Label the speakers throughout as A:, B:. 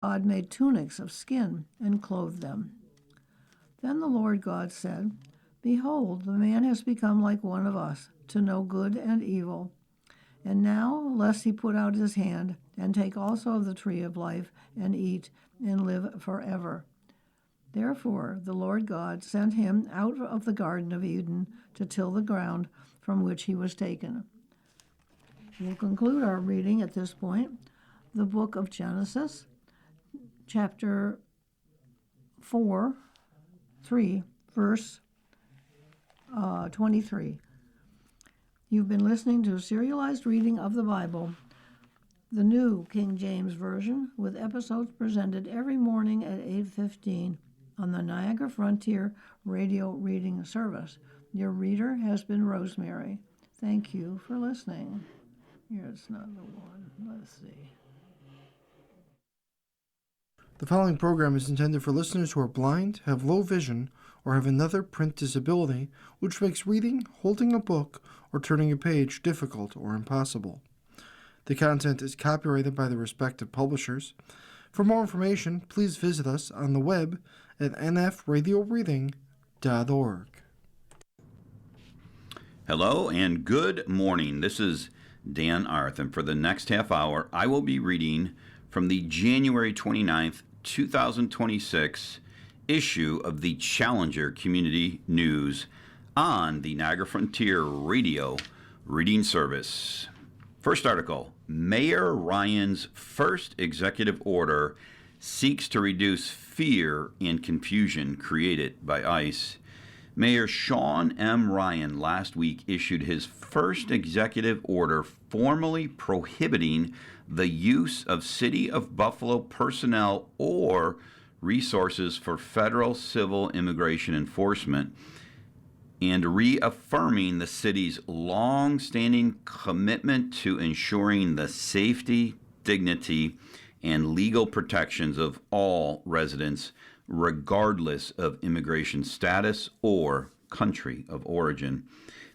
A: God made tunics of skin and clothed them. Then the Lord God said, Behold, the man has become like one of us, to know good and evil. And now, lest he put out his hand, and take also of the tree of life, and eat, and live forever. Therefore the Lord God sent him out of the Garden of Eden to till the ground from which he was taken. We'll conclude our reading at this point. The book of Genesis, chapter 3, verse 23. You've been listening to a serialized reading of the Bible, the New King James Version, with episodes presented every morning at 8:15 on the Niagara Frontier Radio Reading Service. Your reader has been Rosemary. Thank you for listening. Here, it's not the one. Let's see.
B: The following program is intended for listeners who are blind, have low vision, or have another print disability, which makes reading, holding a book, or turning a page difficult or impossible. The content is copyrighted by the respective publishers. For more information, please visit us on the web at nfradioreading.org.
C: Hello and good morning. This is Dan Arth, and for the next half hour, I will be reading from the January 29th, 2026 issue of the Challenger Community News on the Niagara Frontier Radio Reading Service. First article, Mayor Ryan's first executive order seeks to reduce fear and confusion created by ICE. Mayor Sean M. Ryan last week issued his first executive order formally prohibiting the use of City of Buffalo personnel or resources for federal civil immigration enforcement, and reaffirming the city's long-standing commitment to ensuring the safety, dignity, and legal protections of all residents, regardless of immigration status or country of origin.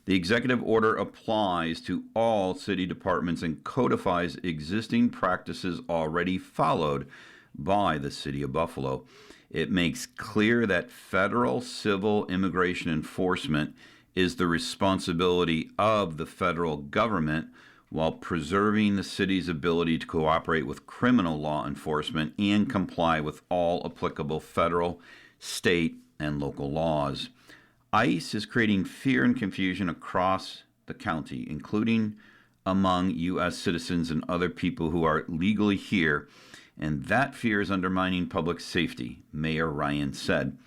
C: The executive order applies to all city departments and codifies existing practices already followed by the City of Buffalo. It makes clear that federal civil immigration enforcement is the responsibility of the federal government, while preserving the city's ability to cooperate with criminal law enforcement and comply with all applicable federal, state, and local laws. ICE is creating fear and confusion across the county, including among U.S. citizens and other people who are legally here, and that fear is undermining public safety, Mayor Ryan said.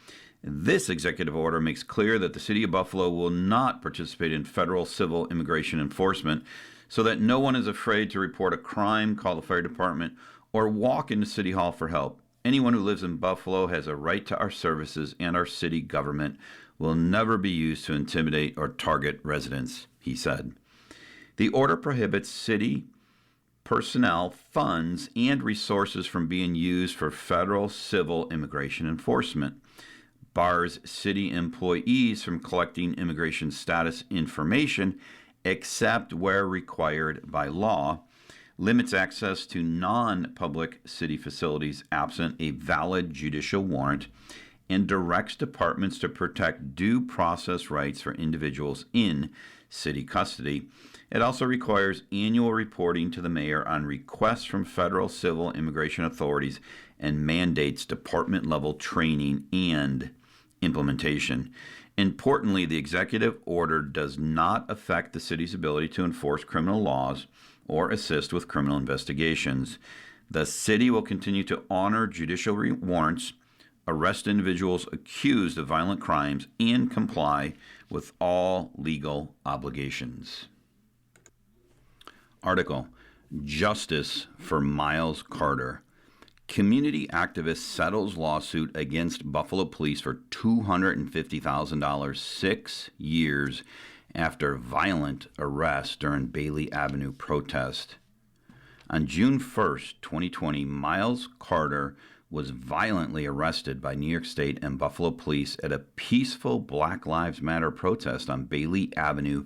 C: This executive order makes clear that the City of Buffalo will not participate in federal civil immigration enforcement, so that no one is afraid to report a crime, call the fire department, or walk into City Hall for help. Anyone who lives in Buffalo has a right to our services, and our city government will never be used to intimidate or target residents, he said. The order prohibits city personnel, funds, and resources from being used for federal civil immigration enforcement, bars city employees from collecting immigration status information except where required by law, limits access to non-public city facilities absent a valid judicial warrant, and directs departments to protect due process rights for individuals in city custody. It also requires annual reporting to the mayor on requests from federal civil immigration authorities and mandates department-level training and implementation. Importantly, the executive order does not affect the city's ability to enforce criminal laws or assist with criminal investigations. The city will continue to honor judicial warrants, arrest individuals accused of violent crimes, and comply with all legal obligations. Article, Justice for Miles Carter. Community activist settles lawsuit against Buffalo police for $250,000 6 years after violent arrest during Bailey Avenue protest. On June 1st, 2020, Miles Carter was violently arrested by New York State and Buffalo police at a peaceful Black Lives Matter protest on Bailey Avenue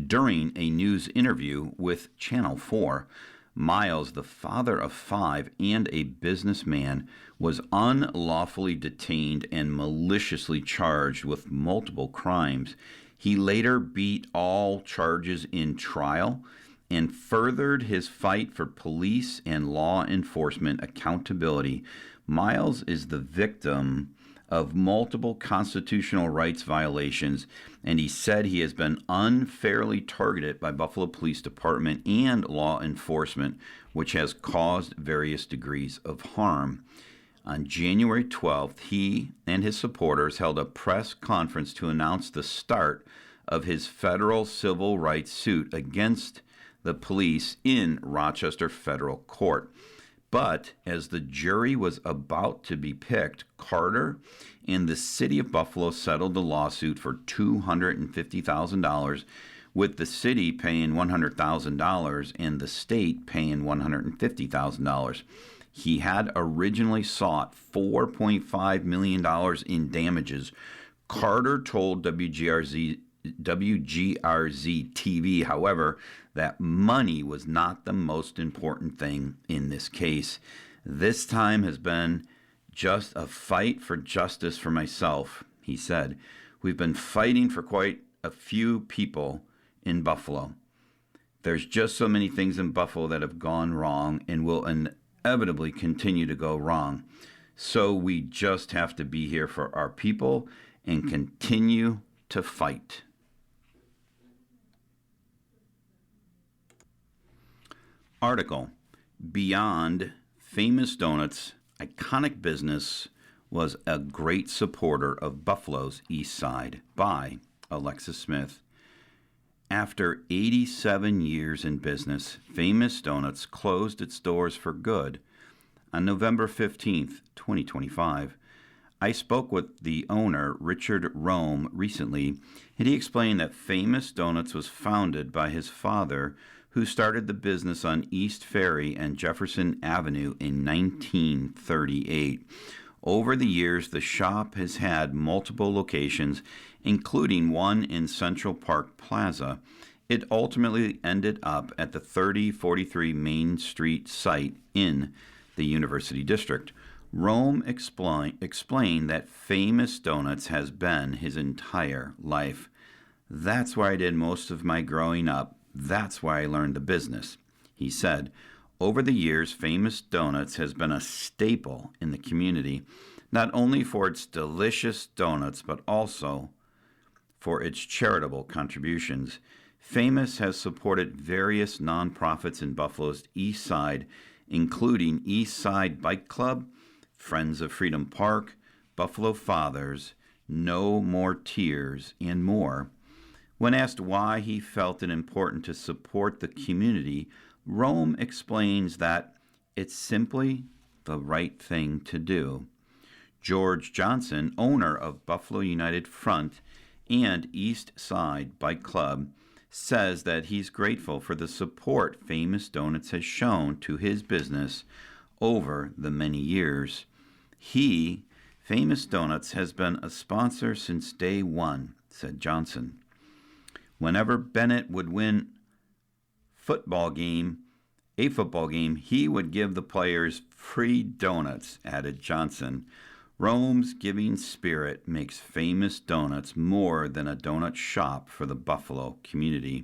C: during a news interview with Channel 4. Miles, the father of 5 and a businessman, was unlawfully detained and maliciously charged with multiple crimes. He later beat all charges in trial and furthered his fight for police and law enforcement accountability. Miles is the victim of multiple constitutional rights violations, and he said he has been unfairly targeted by Buffalo Police Department and law enforcement, which has caused various degrees of harm. On January 12th, he and his supporters held a press conference to announce the start of his federal civil rights suit against the police in Rochester Federal Court. But as the jury was about to be picked, Carter and the city of Buffalo settled the lawsuit for $250,000, with the city paying $100,000 and the state paying $150,000. He had originally sought $4.5 million in damages. Carter told WGRZ TV, however, that money was not the most important thing in this case. This time has been just a fight for justice for myself, he said. We've been fighting for quite a few people in Buffalo. There's just so many things in Buffalo that have gone wrong and will inevitably continue to go wrong. So we just have to be here for our people and continue to fight. Article: Beyond Famous Donuts, iconic business was a great supporter of Buffalo's East Side, by Alexis Smith. After 87 years in business, Famous Donuts closed its doors for good on November 15th, 2025. I spoke with the owner, Richard Rome, recently, and he explained that Famous Donuts was founded by his father, who started the business on East Ferry and Jefferson Avenue in 1938. Over the years, the shop has had multiple locations, including one in Central Park Plaza. It ultimately ended up at the 3043 Main Street site in the University District. Rome explained that Famous Donuts has been his entire life. That's where I did most of my growing up. That's why I learned the business, he said. Over the years, Famous Donuts has been a staple in the community, not only for its delicious donuts, but also for its charitable contributions. Famous has supported various nonprofits in Buffalo's East Side, including East Side Bike Club, Friends of Freedom Park, Buffalo Fathers, No More Tears, and more. When asked why he felt it important to support the community, Rome explains that it's simply the right thing to do. George Johnson, owner of Buffalo United Front and East Side Bike Club, says that he's grateful for the support Famous Donuts has shown to his business over the many years. Famous Donuts, has been a sponsor since day one, said Johnson. Whenever Bennett would win a football game, he would give the players free donuts, added Johnson. Rome's giving spirit makes Famous Donuts more than a donut shop for the Buffalo community.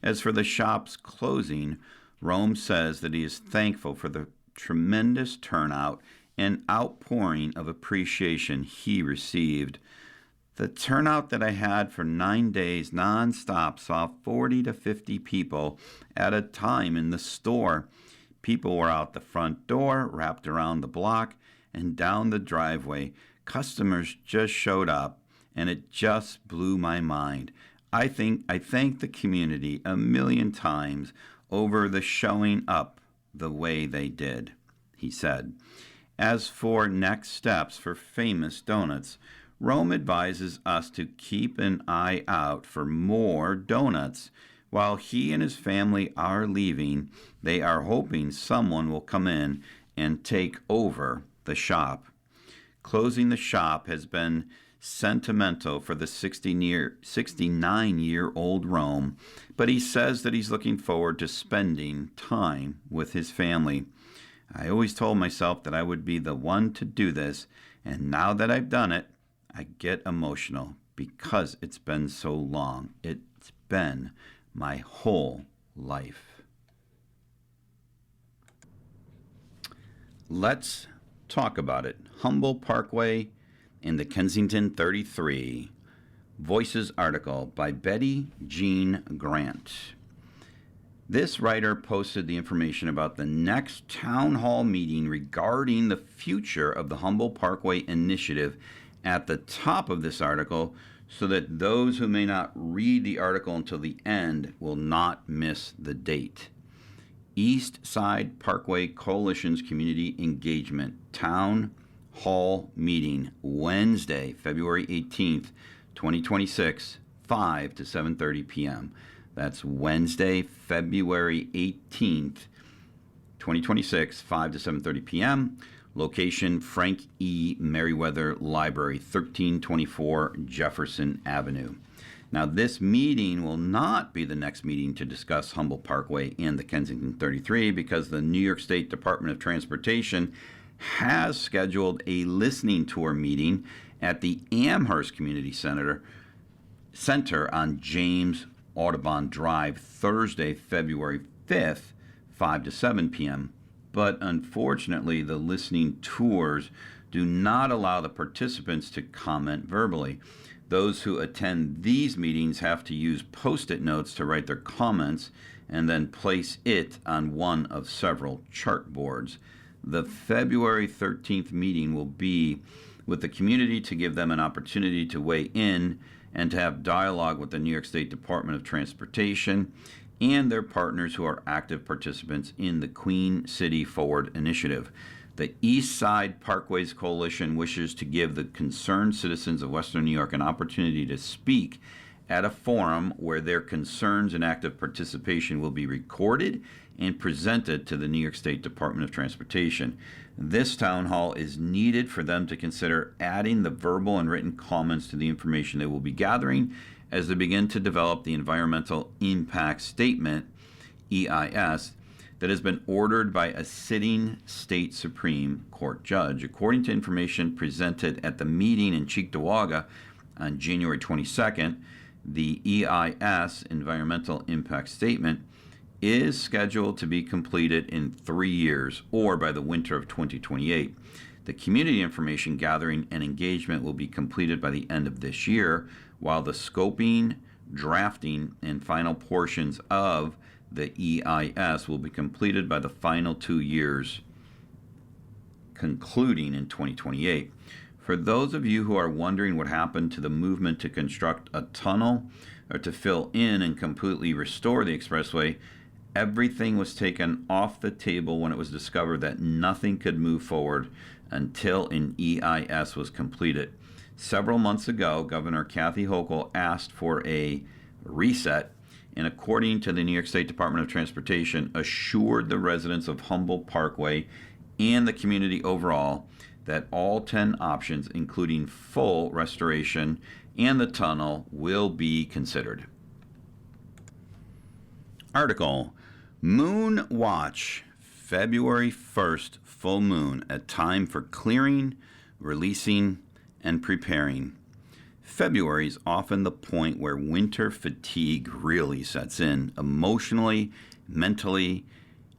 C: As for the shop's closing, Rome says that he is thankful for the tremendous turnout and outpouring of appreciation he received. The turnout that I had for 9 days nonstop saw 40 to 50 people at a time in the store. People were out the front door, wrapped around the block, and down the driveway. Customers just showed up, and it just blew my mind. I thank the community a million times over the showing up the way they did, he said. As for next steps for Famous Donuts, Rome advises us to keep an eye out for more donuts. While he and his family are leaving, they are hoping someone will come in and take over the shop. Closing the shop has been sentimental for the 69-year-old Rome, but he says that he's looking forward to spending time with his family. I always told myself that I would be the one to do this, and now that I've done it, I get emotional because it's been so long. It's been my whole life. Let's talk about it. Humboldt Parkway in the Kensington 33. Voices article by Betty Jean Grant. This writer posted the information about the next town hall meeting regarding the future of the Humboldt Parkway initiative at the top of this article so that those who may not read the article until the end will not miss the date. East Side Parkway Coalition's Community Engagement Town Hall Meeting, Wednesday, February 18th, 2026, 5 to 7:30 p.m. That's Wednesday, February 18th, 2026, 5 to 7:30 p.m. Location, Frank E. Merriweather Library, 1324 Jefferson Avenue. Now, this meeting will not be the next meeting to discuss Humboldt Parkway and the Kensington 33 because the New York State Department of Transportation has scheduled a listening tour meeting at the Amherst Community Center on James Audubon Drive, Thursday, February 5th, 5 to 7 p.m. But unfortunately, the listening tours do not allow the participants to comment verbally. Those who attend these meetings have to use Post-it notes to write their comments and then place it on one of several chart boards. The February 13th meeting will be with the community to give them an opportunity to weigh in and to have dialogue with the New York State Department of Transportation and their partners who are active participants in the Queen City Forward initiative. The East Side Parkways Coalition wishes to give the concerned citizens of Western New York an opportunity to speak at a forum where their concerns and active participation will be recorded and presented to the New York State Department of Transportation. This town hall is needed for them to consider adding the verbal and written comments to the information they will be gathering as they begin to develop the Environmental Impact Statement, EIS, that has been ordered by a sitting state Supreme Court judge. According to information presented at the meeting in Cheektowaga on January 22nd, the EIS, Environmental Impact Statement, is scheduled to be completed in 3 years or by the winter of 2028. The community information gathering and engagement will be completed by the end of this year, while the scoping, drafting, and final portions of the EIS will be completed by the final 2 years, concluding in 2028. For those of you who are wondering what happened to the movement to construct a tunnel or to fill in and completely restore the expressway, everything was taken off the table when it was discovered that nothing could move forward until an EIS was completed. Several months ago, Governor Kathy Hochul asked for a reset, and according to the New York State Department of Transportation, assured the residents of Humboldt Parkway and the community overall that all 10 options, including full restoration and the tunnel, will be considered. Article: Moon Watch, February 1st, full moon, a time for clearing, releasing, and preparing. February is often the point where winter fatigue really sets in, emotionally, mentally,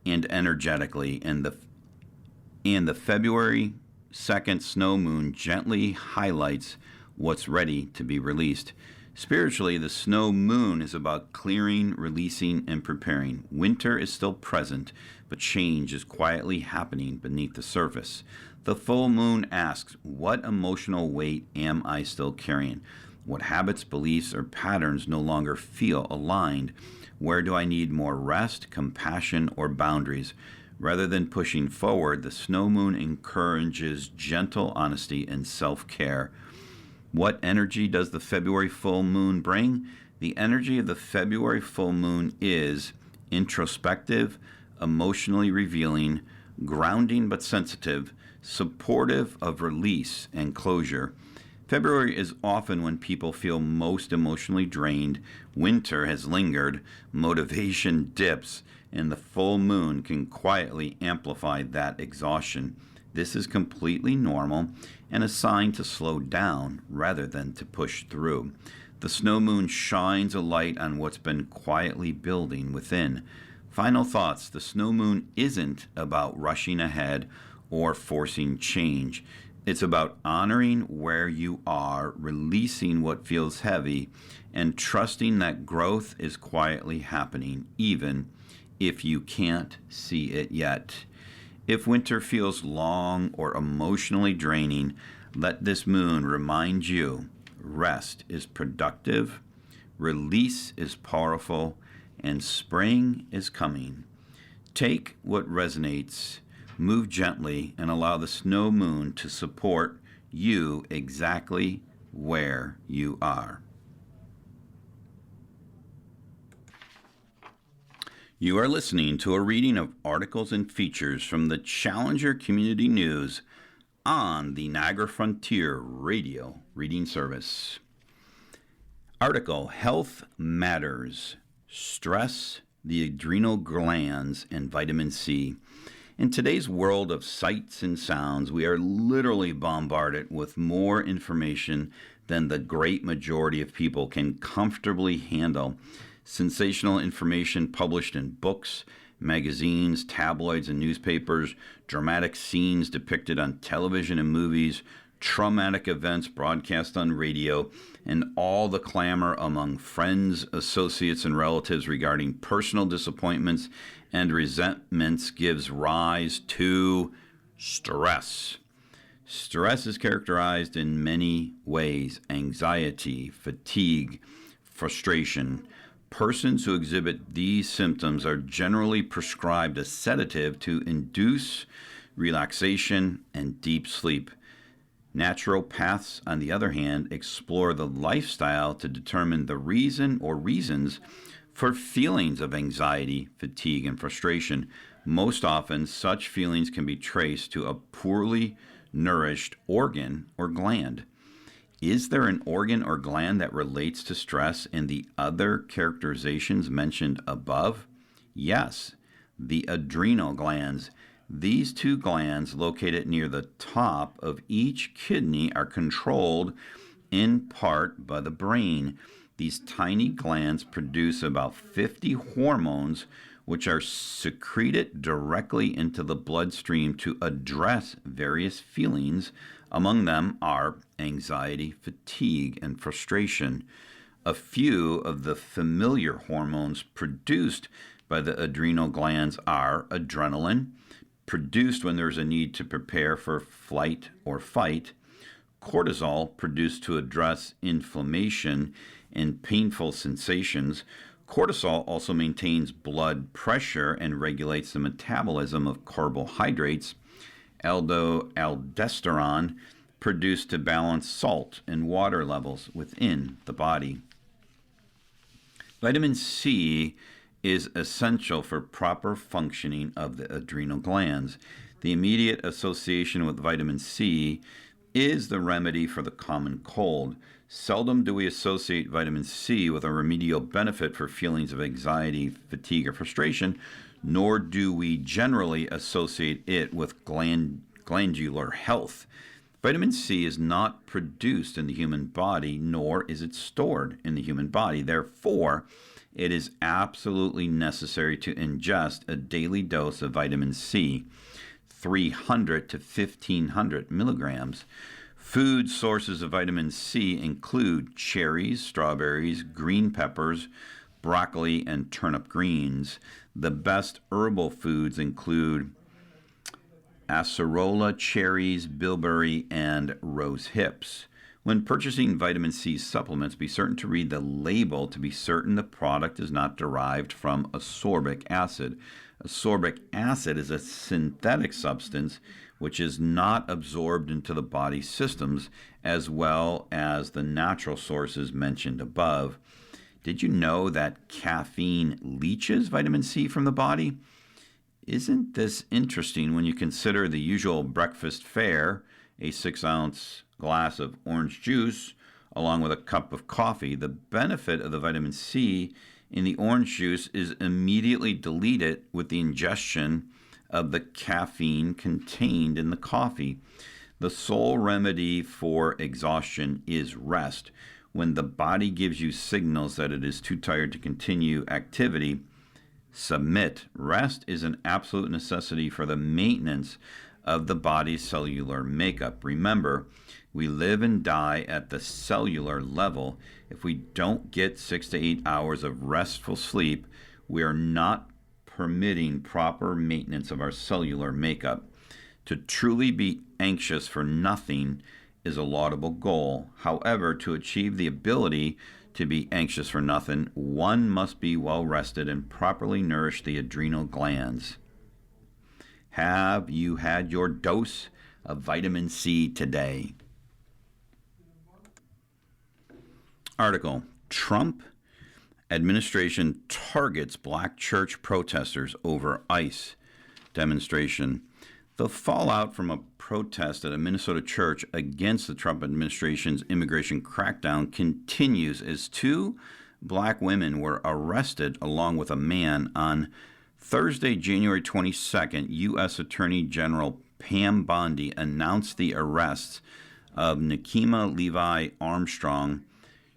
C: and energetically, and the February 2nd snow moon gently highlights what's ready to be released. Spiritually, the snow moon is about clearing, releasing, and preparing. Winter is still present, but change is quietly happening beneath the surface. The full moon asks, what emotional weight am I still carrying? What habits, beliefs, or patterns no longer feel aligned? Where do I need more rest, compassion, or boundaries? Rather than pushing forward, the snow moon encourages gentle honesty and self-care. What energy does the February full moon bring? The energy of the February full moon is introspective, emotionally revealing, grounding but sensitive, supportive of release and closure. February is often when people feel most emotionally drained. Winter has lingered, motivation dips, and the full moon can quietly amplify that exhaustion. This is completely normal and a sign to slow down rather than to push through. The snow moon shines a light on what's been quietly building within. Final thoughts. The snow moon isn't about rushing ahead or forcing change. It's about honoring where you are, releasing what feels heavy, and trusting that growth is quietly happening, even if you can't see it yet. If winter feels long or emotionally draining, let this moon remind you rest is productive, release is powerful, and spring is coming. Take what resonates, move gently, and allow the snow moon to support you exactly where you are. You are listening to a reading of articles and features from the Challenger Community News on the Niagara Frontier Radio Reading Service. Article, Health Matters, Stress, the Adrenal Glands, and Vitamin C. In today's world of sights and sounds, we are literally bombarded with more information than the great majority of people can comfortably handle. Sensational information published in books, magazines, tabloids, and newspapers, dramatic scenes depicted on television and movies, traumatic events broadcast on radio, and all the clamor among friends, associates, and relatives regarding personal disappointments and resentments gives rise to stress. Stress is characterized in many ways: anxiety, fatigue, frustration. Persons who exhibit these symptoms are generally prescribed a sedative to induce relaxation and deep sleep. Naturopaths, on the other hand, explore the lifestyle to determine the reason or reasons for feelings of anxiety, fatigue, and frustration. Most often, such feelings can be traced to a poorly nourished organ or gland. Is there an organ or gland that relates to stress in the other characterizations mentioned above? Yes, the adrenal glands. These two glands, located near the top of each kidney, are controlled in part by the brain. These tiny glands produce about 50 hormones, which are secreted directly into the bloodstream to address various feelings. Among them are anxiety, fatigue, and frustration. A few of the familiar hormones produced by the adrenal glands are adrenaline, produced when there's a need to prepare for flight or fight; cortisol, produced to address inflammation and painful sensations. Cortisol also maintains blood pressure and regulates the metabolism of carbohydrates. Aldosterone, produced to balance salt and water levels within the body. Vitamin C is essential for proper functioning of the adrenal glands. The immediate association with vitamin C is the remedy for the common cold. Seldom do we associate vitamin C with a remedial benefit for feelings of anxiety, fatigue, or frustration, nor do we generally associate it with glandular health. Vitamin C is not produced in the human body, nor is it stored in the human body. Therefore, it is absolutely necessary to ingest a daily dose of vitamin C, 300 to 1,500 milligrams. Food sources of vitamin C include cherries, strawberries, green peppers, broccoli, and turnip greens. The best herbal foods include acerola, cherries, bilberry, and rose hips. When purchasing vitamin C supplements, be certain to read the label to be certain the product is not derived from ascorbic acid. Ascorbic acid is a synthetic substance which is not absorbed into the body systems as well as the natural sources mentioned above. Did you know that caffeine leaches vitamin C from the body? Isn't this interesting when you consider the usual breakfast fare a 6-ounce glass of orange juice along with a cup of coffee, the benefit of the vitamin C in the orange juice is immediately deleted with the ingestion of the caffeine contained in the coffee. The sole remedy for exhaustion is rest. When the body gives you signals that it is too tired to continue activity, submit. Rest is an absolute necessity for the maintenance of the body's cellular makeup. Remember, we live and die at the cellular level. If we don't get 6 to 8 hours of restful sleep, we are not permitting proper maintenance of our cellular makeup. To truly be anxious for nothing is a laudable goal. However, to achieve the ability to be anxious for nothing, one must be well rested and properly nourish the adrenal glands. Have you had your dose of vitamin C today? Article: Trump administration targets black church protesters over ICE demonstration. The fallout from a protest at a Minnesota church against the Trump administration's immigration crackdown continues as 2 black women were arrested along with a man on Thursday, January 22nd. U.S. Attorney General Pam Bondi announced the arrests of Nekima Levi Armstrong,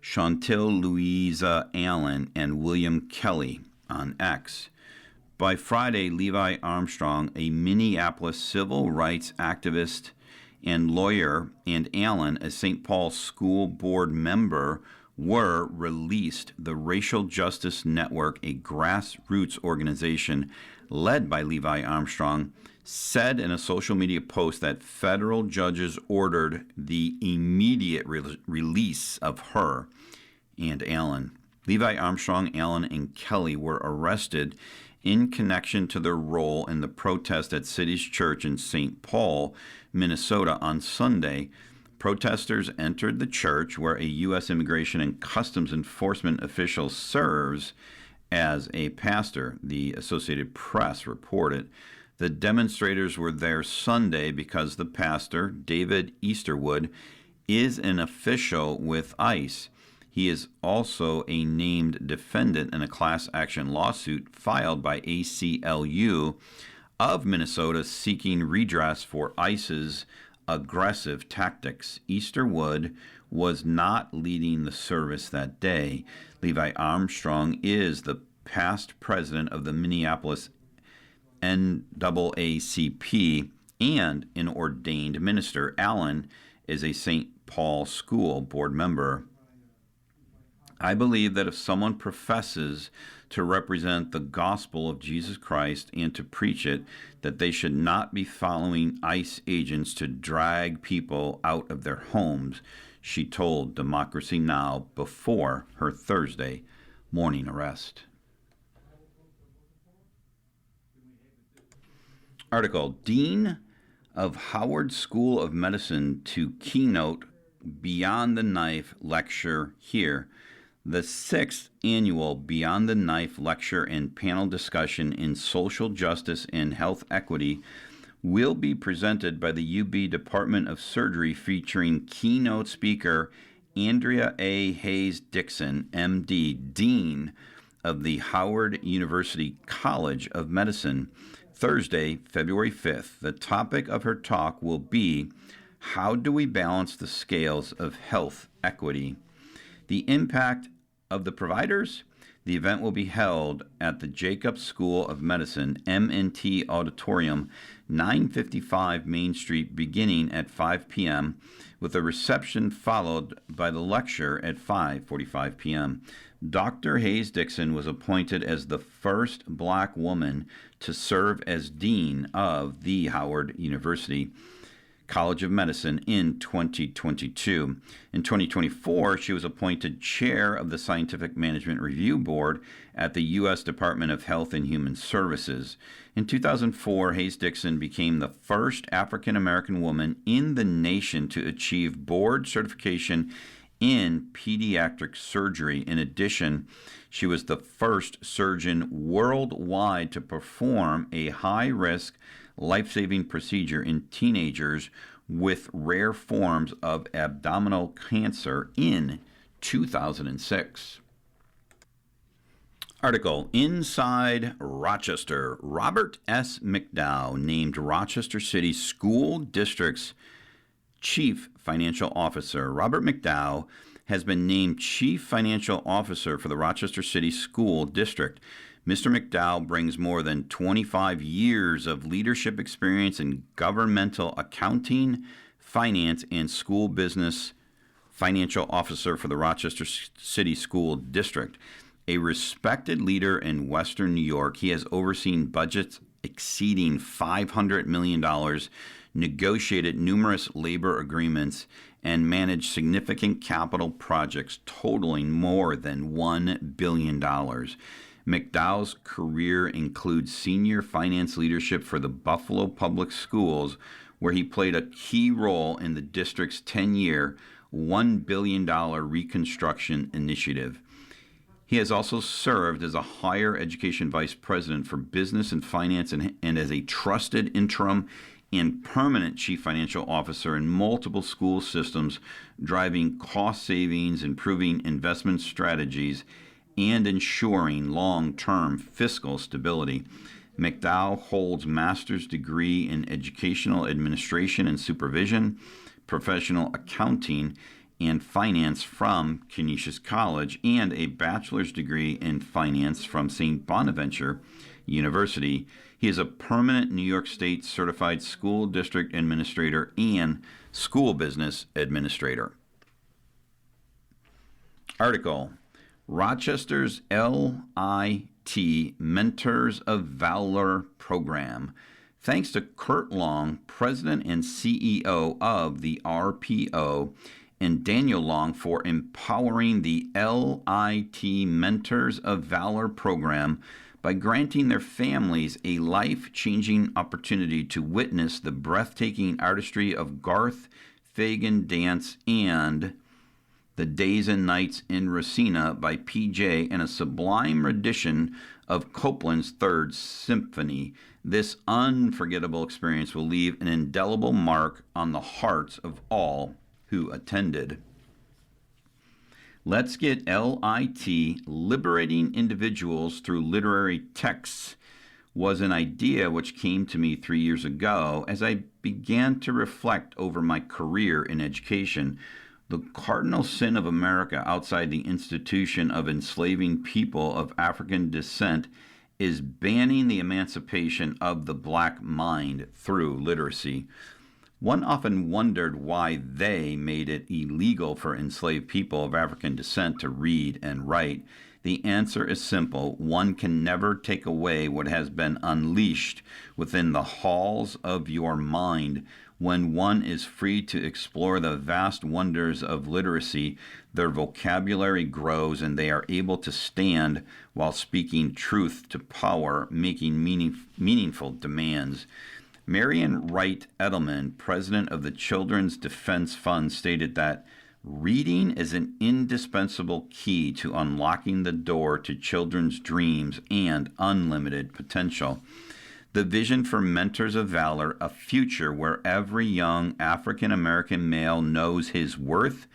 C: Chantel Louisa Allen, and William Kelly on X. By Friday, Levi Armstrong, a Minneapolis civil rights activist and lawyer, and Allen, a St. Paul School Board member, were released. The Racial Justice Network, a grassroots organization led by Levi Armstrong, said in a social media post that federal judges ordered the immediate release of her and Allen. Levi Armstrong, Allen, and Kelly were arrested in connection to their role in the protest at City's Church in St. Paul, Minnesota on Sunday. Protesters entered the church where a U.S. Immigration and Customs Enforcement official serves as a pastor, the Associated Press reported. The demonstrators were there Sunday because the pastor, David Easterwood, is an official with ICE. He is also a named defendant in a class action lawsuit filed by ACLU of Minnesota seeking redress for ICE's aggressive tactics. Easterwood was not leading the service that day. Levi Armstrong is the past president of the Minneapolis NAACP and an ordained minister. Allen is a St. Paul School Board member. I believe that if someone professes to represent the gospel of Jesus Christ and to preach it, that they should not be following ICE agents to drag people out of their homes, she told Democracy Now! Before her Thursday morning arrest. Article: Dean of Howard School of Medicine to keynote Beyond the Knife lecture here. The 6th annual Beyond the Knife lecture and panel discussion in social justice and health equity will be presented by the UB Department of Surgery, featuring keynote speaker Andrea A. Hayes Dixon, MD, Dean of the Howard University College of Medicine. Thursday, February 5th, the topic of her talk will be How Do We Balance the Scales of Health Equity? The impact of the providers? The event will be held at the Jacobs School of Medicine, M&T Auditorium, 955 Main Street, beginning at 5 p.m., with a reception followed by the lecture at 5:45 p.m. Dr. Hayes Dixon was appointed as the first black woman to serve as dean of the Howard University College of Medicine in 2022. In 2024, she was appointed chair of the Scientific Management Review Board at the U.S. Department of Health and Human Services. In 2004, Hayes Dixon became the first African American woman in the nation to achieve board certification in pediatric surgery. In addition, she was the first surgeon worldwide to perform a high-risk life-saving procedure in teenagers with rare forms of abdominal cancer in 2006. Article, Inside Rochester. Robert S. McDowell named Rochester City School District's Chief Financial Officer. Robert McDowell has been named Chief Financial Officer for the Rochester City School District. Mr. McDowell brings more than 25 years of leadership experience in governmental accounting, finance, and school business. Financial Officer for the Rochester City School District. A respected leader in Western New York, he has overseen budgets exceeding $500 million, negotiated numerous labor agreements, and managed significant capital projects totaling more than $1 billion. McDowell's career includes senior finance leadership for the Buffalo Public Schools, where he played a key role in the district's 10-year, $1 billion reconstruction initiative. He has also served as a higher education vice president for business and finance and as a trusted interim and permanent chief financial officer in multiple school systems, driving cost savings, improving investment strategies, and ensuring long-term fiscal stability. McDowell holds master's degree in educational administration and supervision, professional accounting, and finance from Canisius College, and a bachelor's degree in finance from St. Bonaventure University. He is a permanent New York State certified school district administrator and school business administrator. Article, Rochester's LIT Mentors of Valor Program. Thanks to Kurt Long, president and CEO of the RPO, and Daniel Long for empowering the LIT Mentors of Valor program by granting their families a life-changing opportunity to witness the breathtaking artistry of Garth Fagan dance and The Days and Nights in Racina by PJ and a sublime rendition of Copland's Third Symphony. This unforgettable experience will leave an indelible mark on the hearts of all who attended. Let's Get LIT, Liberating Individuals Through Literary Texts, was an idea which came to me 3 years ago as I began to reflect over my career in education. The cardinal sin of America outside the institution of enslaving people of African descent is banning the emancipation of the black mind through literacy. One often wondered why they made it illegal for enslaved people of African descent to read and write. The answer is simple. One can never take away what has been unleashed within the halls of your mind. When one is free to explore the vast wonders of literacy, their vocabulary grows and they are able to stand while speaking truth to power, making meaningful demands. Marian Wright Edelman, president of the Children's Defense Fund, stated that reading is an indispensable key to unlocking the door to children's dreams and unlimited potential. The vision for Mentors of Valor, a future where every young African American male knows his worth,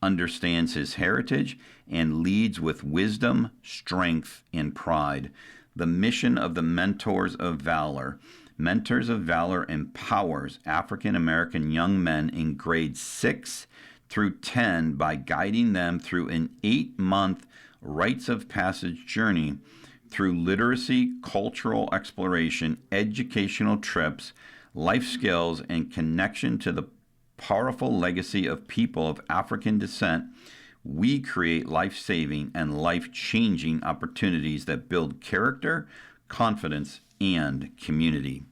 C: understands his heritage, and leads with wisdom, strength, and pride. The mission of the Mentors of Valor. Mentors of Valor empowers African American young men in grades 6 through 10 by guiding them through an 8-month rites of passage journey through literacy, cultural exploration, educational trips, life skills, and connection to the powerful legacy of people of African descent. We create life-saving and life-changing opportunities that build character, confidence, and community.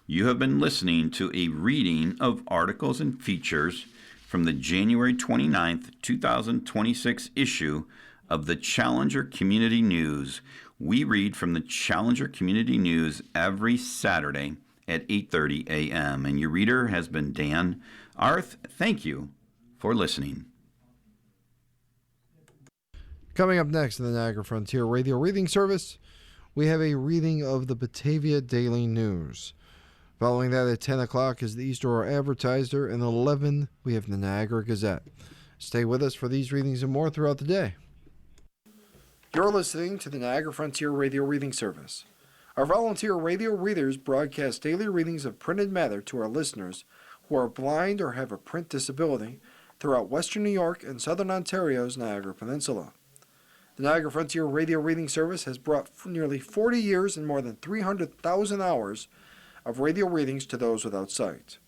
C: You have been listening to a reading of articles and features from the January 29th, 2026 issue of the Challenger Community News. We read from the Challenger Community News every Saturday at 8:30 a.m. And your reader has been Dan Arth. Thank you for listening.
B: Coming up next in the Niagara Frontier Radio Reading Service, we have a reading of the Batavia Daily News. Following that at 10 o'clock is the East Aurora Advertiser, and at 11 we have the Niagara Gazette. Stay with us for these readings and more throughout the day. You're listening to the Niagara Frontier Radio Reading Service. Our volunteer radio readers broadcast daily readings of printed matter to our listeners who are blind or have a print disability throughout Western New York and Southern Ontario's Niagara Peninsula. The Niagara Frontier Radio Reading Service has brought nearly 40 years and more than 300,000 hours of radio readings to those without sight.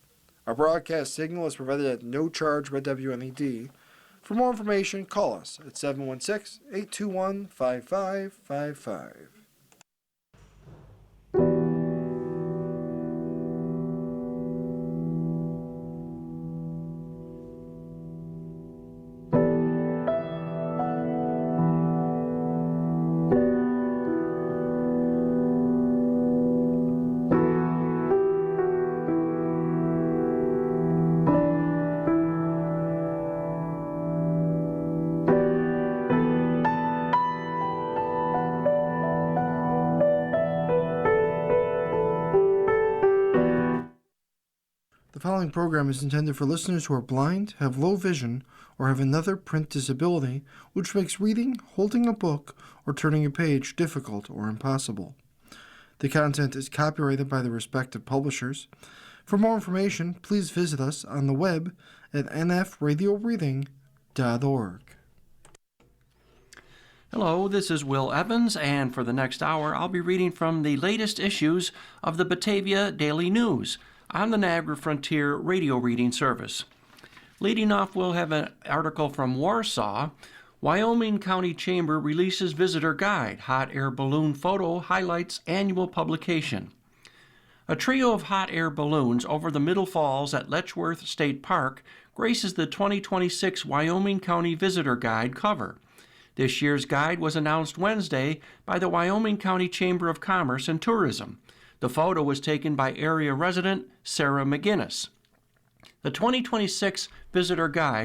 B: Our broadcast signal is provided at no charge by WNED. For more information, call us at 716-821-5555. The following program is intended for listeners who are blind, have low vision, or have another print disability which makes reading, holding a book, or turning a page difficult or impossible. The content is copyrighted by the respective publishers. For more information, please visit us on the web at nfradioreading.org.
D: Hello, this is Will Evans, and for the next hour, I'll be reading from the latest issues of the Batavia Daily News on the Niagara Frontier Radio Reading Service. Leading off, we'll have an article from Warsaw. Wyoming County Chamber releases visitor guide. Hot air balloon photo highlights annual publication. A trio of hot air balloons over the Middle Falls at Letchworth State Park graces the 2026 Wyoming County Visitor Guide cover. This year's guide was announced Wednesday by the Wyoming County Chamber of Commerce and Tourism. The photo was taken by area resident Sarah McGinnis. The 2026 Visitor Guide